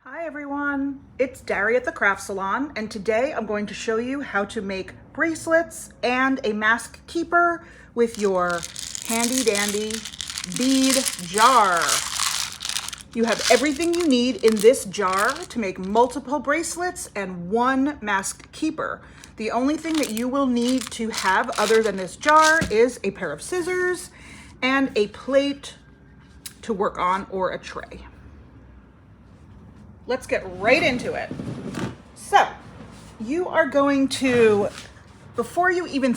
Hi everyone, it's Dari at the Craft Salon, and today I'm going to show you how to make bracelets and a mask keeper with your handy dandy bead jar. You have everything you need in this jar to make multiple bracelets and one mask keeper. The only thing that you will need to have other than this jar is a pair of scissors and a plate to work on or a tray. Let's get right into it. So you are going to, before you even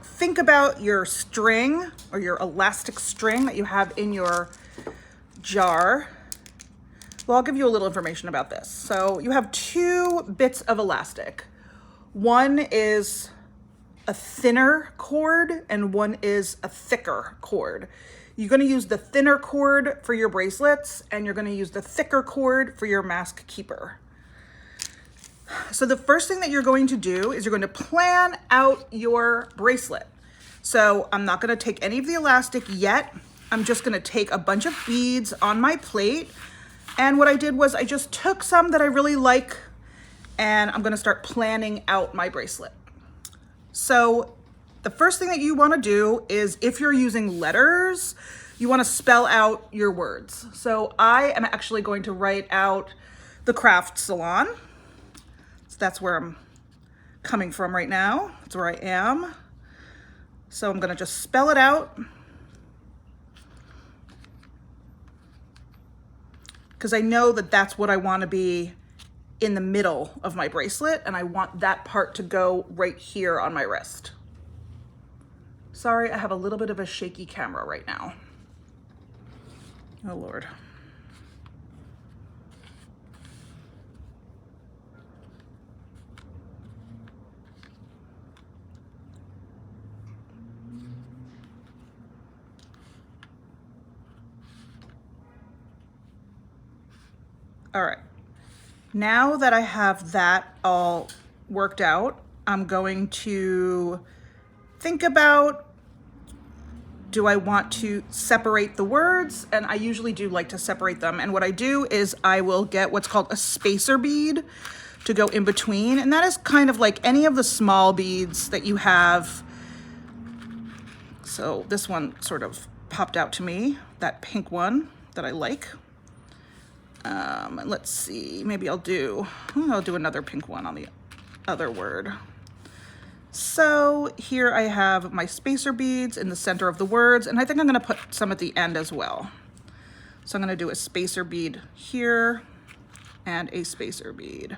think about your string or your elastic string that you have in your jar, well, I'll give you a little information about this. So you have two bits of elastic. One is a thinner cord and one is a thicker cord. You're going to use the thinner cord for your bracelets and you're going to use the thicker cord for your mask keeper. So the first thing that you're going to do is you're going to plan out your bracelet. So I'm not going to take any of the elastic yet. I'm just going to take a bunch of beads on my plate. And what I did was I just took some that I really like and I'm going to start planning out my bracelet. So the first thing that you want to do is, if you're using letters, you want to spell out your words. So I am actually going to write out the Craft Salon. So that's where I'm coming from right now. That's where I am. So I'm going to just spell it out, because I know that that's what I want to be in the middle of my bracelet, and I want that part to go right here on my wrist. Sorry, I have a little bit of a shaky camera right now. Oh Lord. All right. Now that I have that all worked out, I'm going to think about, do I want to separate the words? And I usually do like to separate them. And what I do is I will get what's called a spacer bead to go in between. And that is kind of like any of the small beads that you have. So this one sort of popped out to me, that pink one that I like. Let's see, maybe I'll do another pink one on the other word. So here I have my spacer beads in the center of the words, and I think I'm going to put some at the end as well. So I'm going to do a spacer bead here and a spacer bead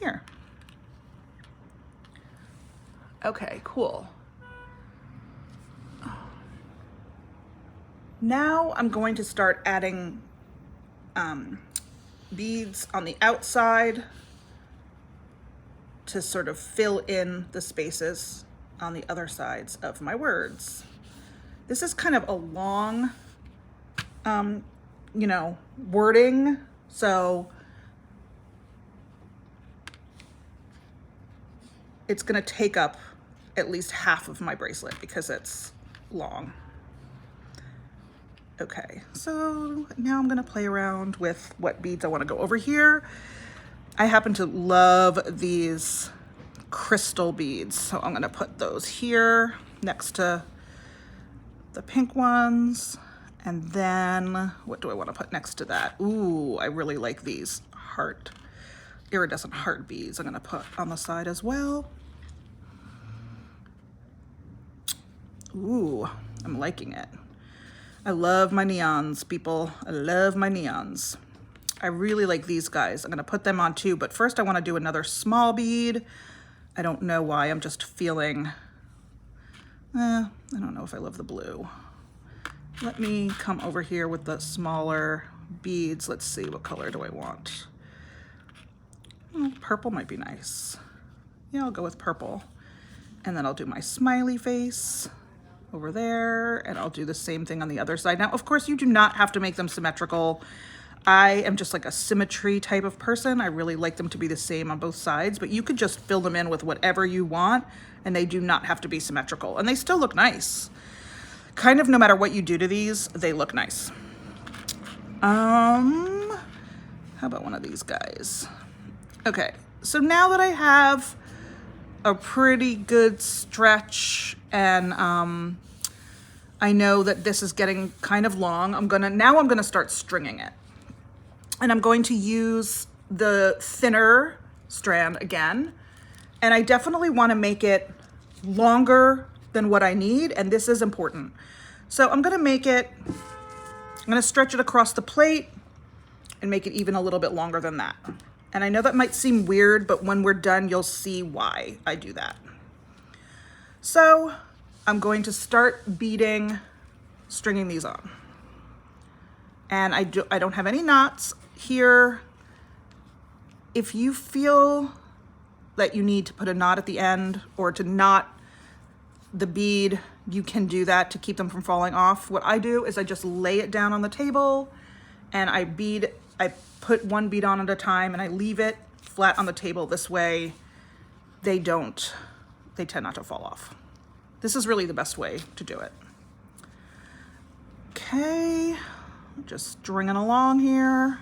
here. Okay, cool. Now I'm going to start adding beads on the outside to sort of fill in the spaces on the other sides of my words. This is kind of a long, wording. So it's going to take up at least half of my bracelet because it's long. Okay, so now I'm gonna play around with what beads I wanna go over here. I happen to love these crystal beads, so I'm gonna put those here next to the pink ones. And then what do I wanna put next to that? Ooh, I really like these iridescent heart beads. I'm gonna put on the side as well. Ooh, I'm liking it. I love my neons, people. I love my neons. I really like these guys. I'm gonna put them on too, but first I wanna do another small bead. I don't know why, I'm just feeling, I don't know if I love the blue. Let me come over here with the smaller beads. Let's see, what color do I want? Oh, purple might be nice. Yeah, I'll go with purple. And then I'll do my smiley face over there, and I'll do the same thing on the other side. Now, of course, you do not have to make them symmetrical. I am just like a symmetry type of person. I really like them to be the same on both sides, but you could just fill them in with whatever you want, and they do not have to be symmetrical, and they still look nice. Kind of no matter what you do to these, they look nice. How about one of these guys? Okay, so now that I have a pretty good stretch and I know that this is getting kind of long, I'm gonna start stringing it. And I'm going to use the thinner strand again. And I definitely wanna make it longer than what I need, and this is important. So I'm gonna stretch it across the plate and make it even a little bit longer than that. And I know that might seem weird, but when we're done, you'll see why I do that. So I'm going to start beading, stringing these on. And I don't have any knots here. If you feel that you need to put a knot at the end or to knot the bead, you can do that to keep them from falling off. What I do is I just lay it down on the table and I put one bead on at a time and I leave it flat on the table. This way they tend not to fall off. This is really the best way to do it. Okay, just stringing along here.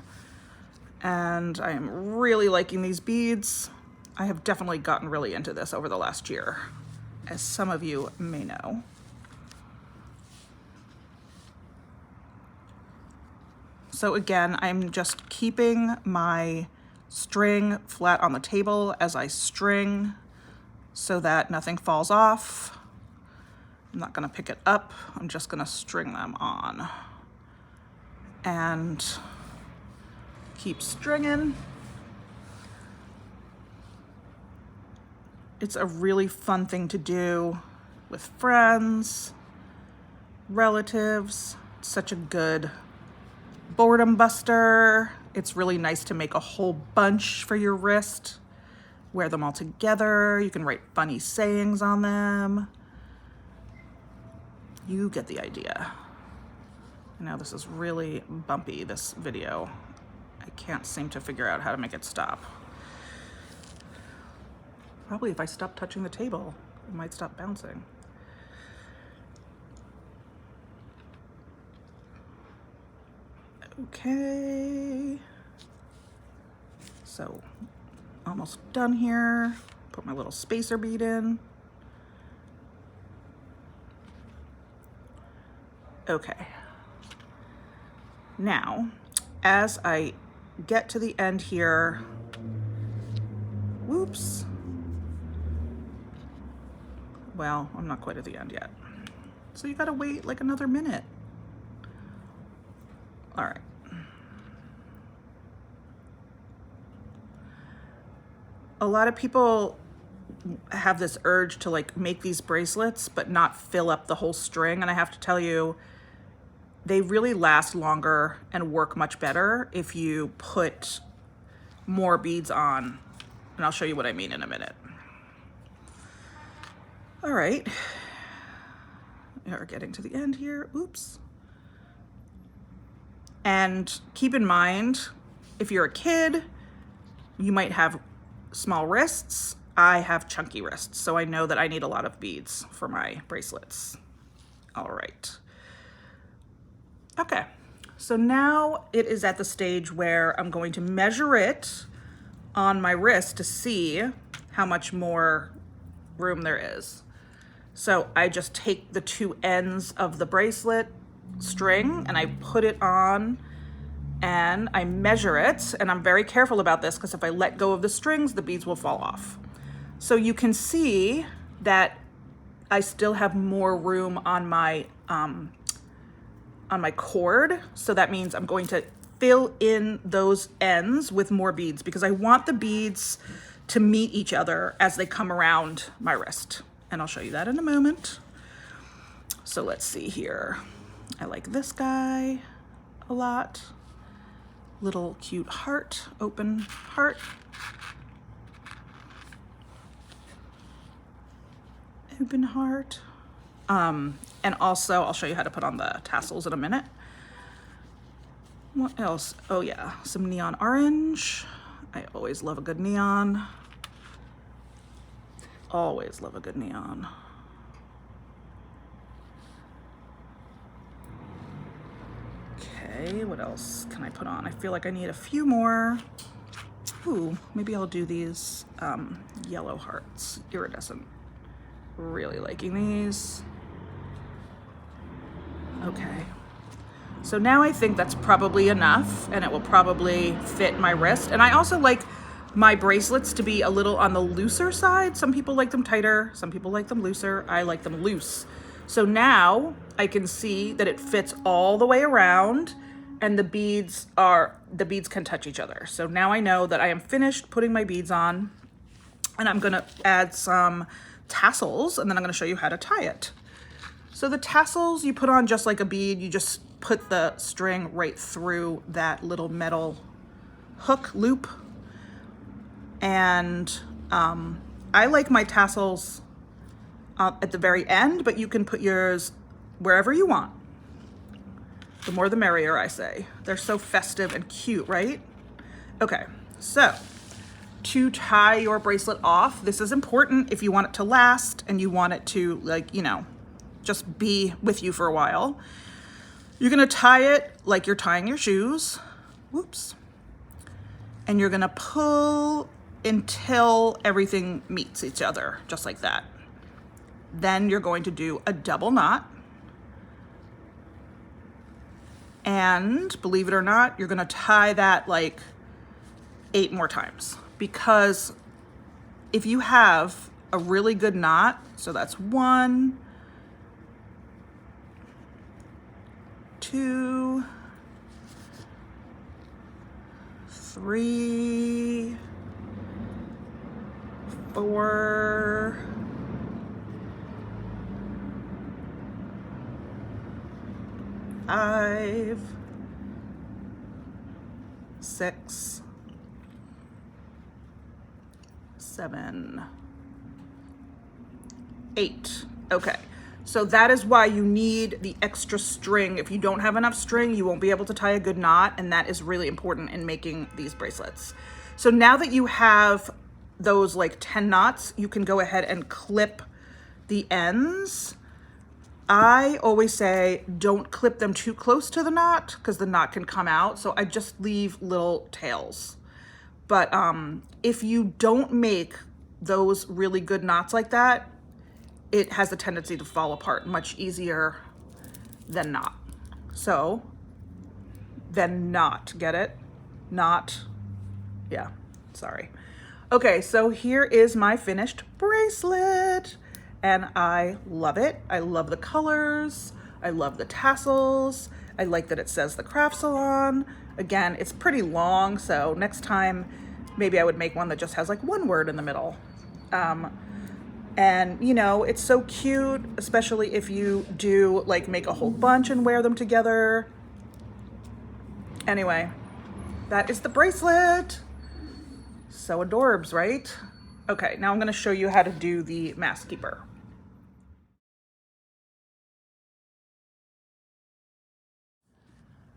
And I am really liking these beads. I have definitely gotten really into this over the last year, as some of you may know. So again, I'm just keeping my string flat on the table as I string so that nothing falls off. I'm not gonna pick it up, I'm just gonna string them on. And keep stringing. It's a really fun thing to do with friends, relatives. It's such a good boredom buster. It's really nice to make a whole bunch for your wrist. Wear them all together. You can write funny sayings on them. You get the idea. Now this is really bumpy, this video. I can't seem to figure out how to make it stop. Probably if I stop touching the table, it might stop bouncing. Okay. So, almost done here. Put my little spacer bead in. Okay. Now, as I get to the end here, whoops. Well, I'm not quite at the end yet. So you gotta wait like another minute. All right. A lot of people have this urge to like make these bracelets, but not fill up the whole string. And I have to tell you, they really last longer and work much better if you put more beads on. And I'll show you what I mean in a minute. All right, we are getting to the end here, oops. And keep in mind, if you're a kid, you might have small wrists. I have chunky wrists, so I know that I need a lot of beads for my bracelets. All right. Okay, so now it is at the stage where I'm going to measure it on my wrist to see how much more room there is. So I just take the two ends of the bracelet string and I put it on and I measure it, and I'm very careful about this because if I let go of the strings, the beads will fall off. So you can see that I still have more room on my cord. So that means I'm going to fill in those ends with more beads because I want the beads to meet each other as they come around my wrist. And I'll show you that in a moment. So let's see here. I like this guy a lot. Little cute heart, open heart. Open heart. And also I'll show you how to put on the tassels in a minute. What else? Oh yeah, some neon orange. I always love a good neon. Always love a good neon. Okay, what else can I put on? I feel like I need a few more. Ooh, maybe I'll do these yellow hearts, iridescent. Really liking these. Okay. So now I think that's probably enough, and it will probably fit my wrist. And I also like my bracelets to be a little on the looser side. Some people like them tighter, some people like them looser. I like them loose. So now I can see that it fits all the way around, and the beads can touch each other. So now I know that I am finished putting my beads on, and I'm gonna add some tassels, and then I'm gonna show you how to tie it. So the tassels you put on just like a bead. You just put the string right through that little metal hook loop. And I like my tassels at the very end, but you can put yours wherever you want. The more the merrier, I say. They're so festive and cute, right? Okay, so to tie your bracelet off, this is important if you want it to last and you want it to, like, you know, just be with you for a while. You're gonna tie it like you're tying your shoes. Whoops. And you're gonna pull until everything meets each other, just like that. Then you're going to do a double knot. And believe it or not, you're gonna tie that like 8 more times. Because if you have a really good knot, so that's 1, 2, 3, 4, 5, 6, 7, 8. Okay. So that is why you need the extra string. If you don't have enough string, you won't be able to tie a good knot, and that is really important in making these bracelets. So now that you have those like 10 knots, you can go ahead and clip the ends. I always say don't clip them too close to the knot because the knot can come out. So I just leave little tails. But if you don't make those really good knots like that, it has a tendency to fall apart much easier than not. So, then not, get it? Not, yeah, sorry. Okay, so here is my finished bracelet, and I love it. I love the colors. I love the tassels. I like that it says the Craft Salon. Again, it's pretty long, so next time, maybe I would make one that just has like one word in the middle. And you know, it's so cute, especially if you do like make a whole bunch and wear them together. Anyway, that is the bracelet. So adorbs, right? Okay, now I'm gonna show you how to do the mask keeper.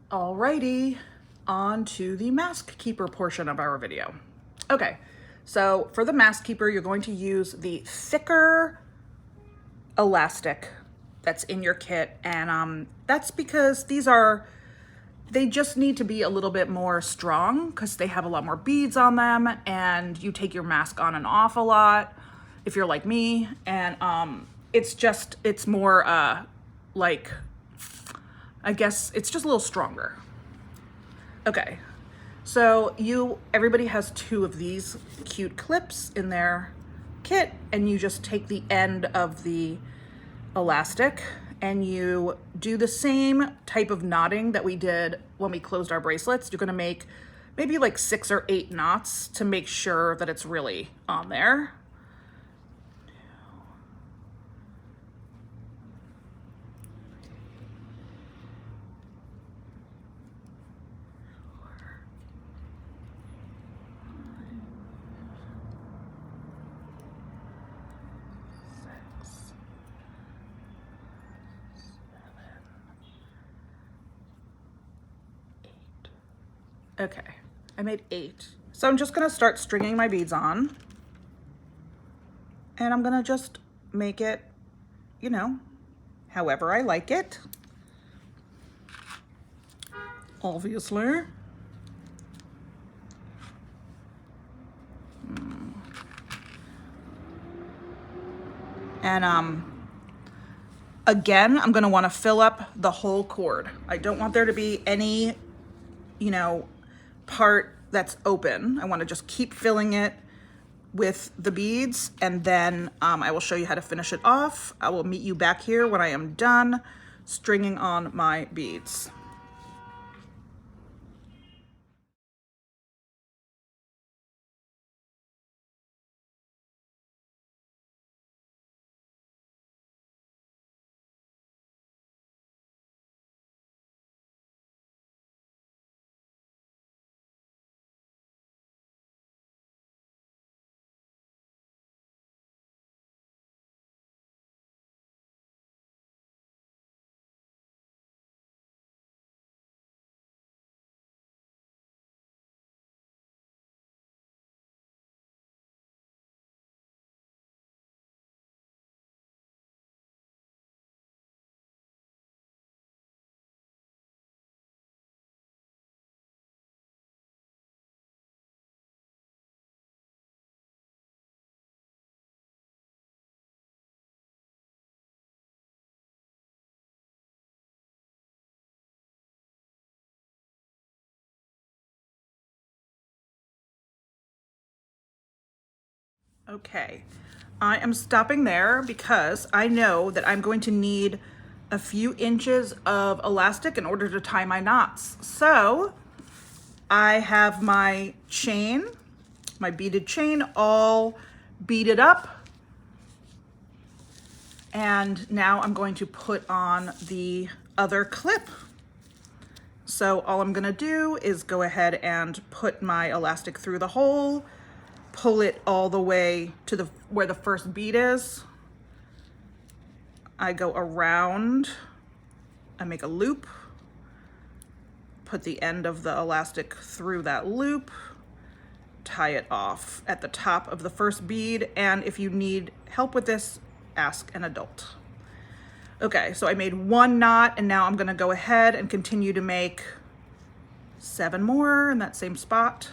Alrighty, on to the mask keeper portion of our video. Okay. So for the mask keeper, you're going to use the thicker elastic that's in your kit. And that's because they just need to be a little bit more strong because they have a lot more beads on them, and you take your mask on and off a lot if you're like me. And it's more like, I guess it's just a little stronger. Okay. So everybody has 2 of these cute clips in their kit, and you just take the end of the elastic and you do the same type of knotting that we did when we closed our bracelets. You're gonna make maybe like 6 or 8 knots to make sure that it's really on there. Okay, I made 8. So I'm just gonna start stringing my beads on, and I'm gonna just make it, you know, however I like it. obviously. And again, I'm gonna wanna fill up the whole cord. I don't want there to be any, part that's open. I wanna just keep filling it with the beads, and then I will show you how to finish it off. I will meet you back here when I am done stringing on my beads. Okay, I am stopping there because I know that I'm going to need a few inches of elastic in order to tie my knots. So I have my chain, my beaded chain, all beaded up. And now I'm going to put on the other clip. So all I'm gonna do is go ahead and put my elastic through the hole, pull it all the way to where the first bead is. I go around, I make a loop, put the end of the elastic through that loop, tie it off at the top of the first bead, and if you need help with this, ask an adult. Okay, so I made one knot, and now I'm gonna go ahead and continue to make 7 more in that same spot.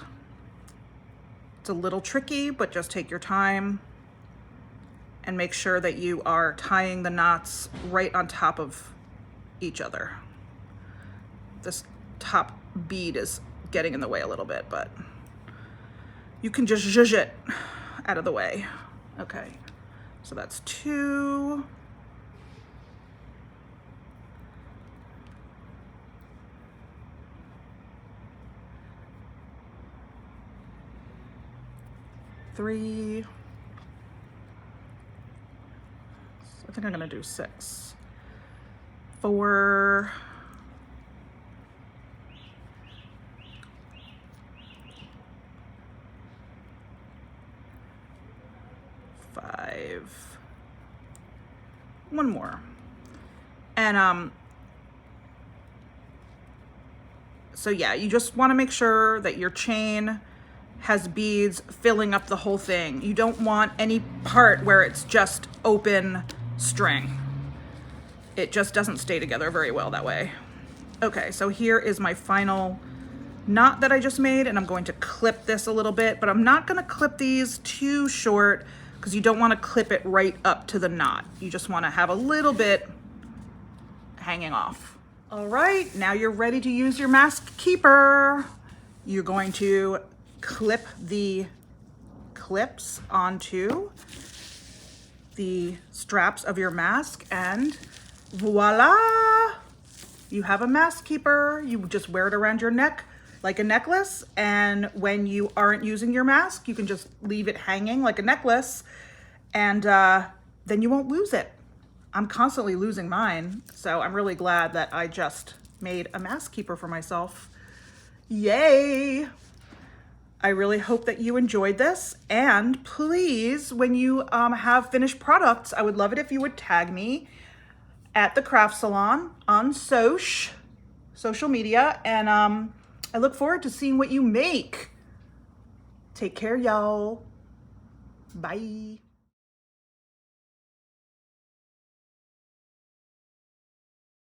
It's a little tricky, but just take your time and make sure that you are tying the knots right on top of each other. This top bead is getting in the way a little bit, but you can just zhuzh it out of the way. Okay, so that's 2. Three. I think I'm gonna do 6. 4. 5. 1 more. And so yeah, you just want to make sure that your chain has beads filling up the whole thing. You don't want any part where it's just open string. It just doesn't stay together very well that way. Okay, so here is my final knot that I just made, and I'm going to clip this a little bit, but I'm not gonna clip these too short because you don't want to clip it right up to the knot. You just want to have a little bit hanging off. All right, now you're ready to use your mask keeper. You're going to clip the clips onto the straps of your mask, and voila, you have a mask keeper. You just wear it around your neck like a necklace, and when you aren't using your mask, you can just leave it hanging like a necklace, and then you won't lose it. I'm constantly losing mine, so I'm really glad that I just made a mask keeper for myself. Yay! I really hope that you enjoyed this, and please, when you have finished products, I would love it if you would tag me at the Craft Salon on social media, and I look forward to seeing what you make. Take care, y'all. Bye.